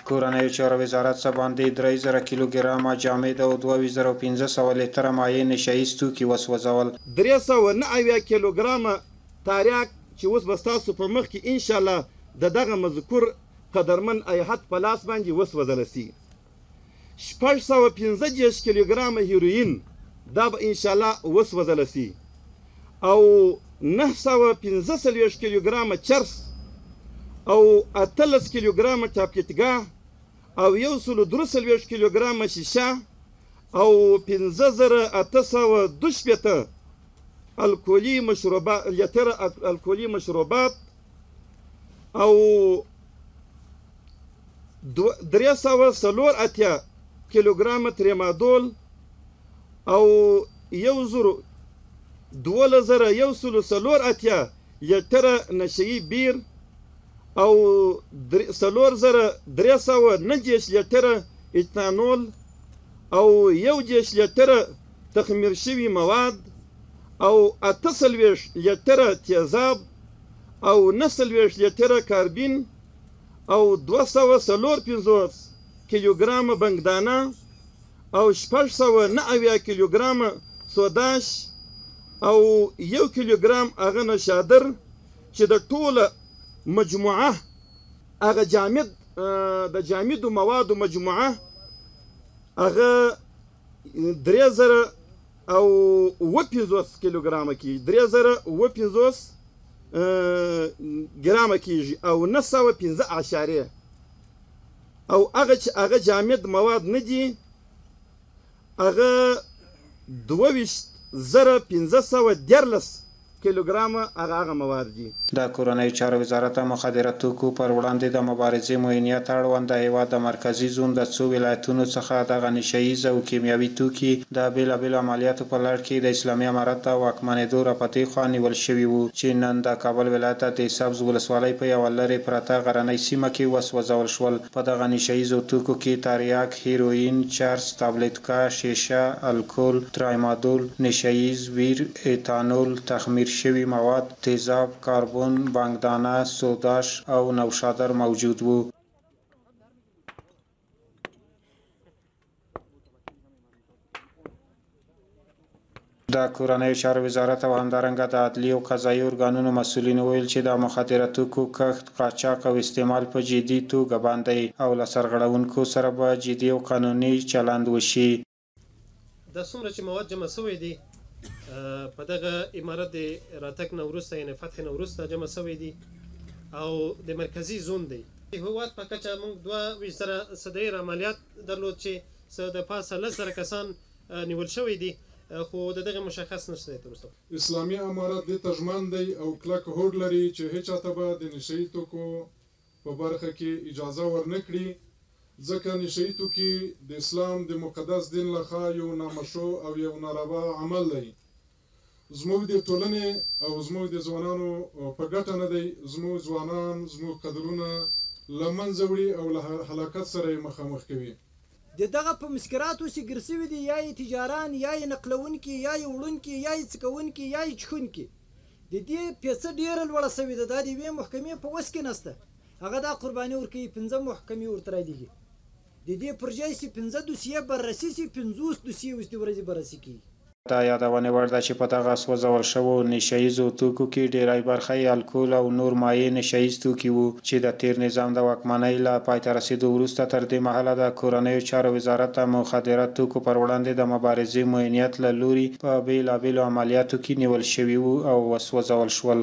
کورنیو چارو وزارت څخه باندې 3000 کیلوګرامه جامد او 2500 لیتره مایع نشه ییز توکي وسوځول. 309 کیلوګرامه تریاک چې اوس به ستاسو په مخ کې انشاءالله د دغه مذکور قدرمن ایحت په لاس باندې وسوځلی سي. 615 کیلوګرامه هیروین دا به انشاءالله وسوځلی سي او 945 کیلوګرامه چرس او 18 کیلوګرامه ټاپکټګا او 143 کیلوګرامه شیشه او 5812 الکولي مشروبات لیتر الکولي مشروبات او 304 کیلوګرامه تریمادول او 2104 لیتر نشهیي بیر او 4390 لیتر ایتانول او 11 لیتر تخمیر شوي مواد او 28 لیتر تیزاب او 29 لیتر کاربین او 254 کیلوګرامه بنګدانه او 690 کیلوګرامه سوداش او 1 کیلوګرام هغه نشادر چې د ټوله مجموعه هغه جامد د جامدو موادو مجموعه هغه 3050 کیلوګرامه کیږي 3050 ګرامه کیږي او 915 اعشاریه او هغه چې هغه جامد مواد نه دي هغه 22513 کیلوګرامه هغه مواد دي. د کورنیو چارو وزارت مخدره توکو پر وړاندې د مبارزې معاینیت اړوند د هیواد د مرکزي زون د څو ولایتونو څخه دغه نشه ییز او کیمیاوي توکي د بېلابېلو عملیاتو په لړ کې د اسلامي امارت د واکمنېدو راپتې خوا نیول شوي وو چې نن د کابل ولایت د سبز ولسوالۍ په یوه لرې پرته غرنۍ سیمه کې وسوځول شول. په دغه نشه ییزو توکو کې تریاک، هیروین، چرس، تابلیټکا، شیشه، الکول، ترایمادول، نشه ییز بیر، ایتانول، تخمیر شوي مواد، تیزاب، کاربن، بانګدانه، سوداش او نوشادر موجود وو. د کورنیو چارو وزارت او همدارنګه د عدلي او قضایي ارګانونو مسؤلینو ویل چې د مخدره توکو کښت، قاچاق او استعمال په جدي توګه بند دی او له سرغړونکو سره به جدي او قانوني چلند وشي. دا څومره چې مواد جمع شوی دي په دغه امارت د راتګ نه وروسته یعنې فتح نه وروسته جمع شوی دي او د مرکزي زون دی. هیواد په کچه موږ 22 زره ډېر عملیات درلود چې څه د پاسه 10 زره کسان نیول شوي دي خو د دغه مشخص نشته دی. تر اسلامي امارت دې ته ژمن دی او کلک هوډ لري چې هیڅ چاته به د نشه یي توکو په برخه کې اجازه ورنه کړي ځکه نشه یي توکي د اسلام د مقدس دین لخوا یو نامشروع او یو ناروا عمل دی. زموږ د ټولنې او زموږ د ځوانانو په ګټه نه دی. زموږ ځوانان زموږ قدرونه له منځه وړي او له هلاکت سره یې مخامخ کوي. د دغه په مسکراتو چې ګرځوي دي یا یې تجاران یا یې نقلونکي یا یې وړونکي یا یې څکونکي یا یې چښونکي د دې پیسه ډېره لوړه شوې ده. دا د یوې محکمې په وس کې نشته. هغه دا قرباني ورکوي 5 محکمې ورته رالېږي. د دې پر ځای چې 5 دوسیې بررسي شي 50 دوسیې اوس د ورځې بررسي کېږي. دا یادونه وړ ده چې په دغه سوځول شوو نشه ییزو توکو کې ډېری برخه یې الکول او نور مایع نشه ییز توکي وو چې د تیر نظام د واکمنۍ له پای ته رسېدو وروسته تر دې مهاله د کورنیو چارو وزارت د مخدره توکو پر وړاندې د مبارزې معاینیت له لوري په بېلابېلو عملیاتو کې نیول شوي وو او وسوځول شول.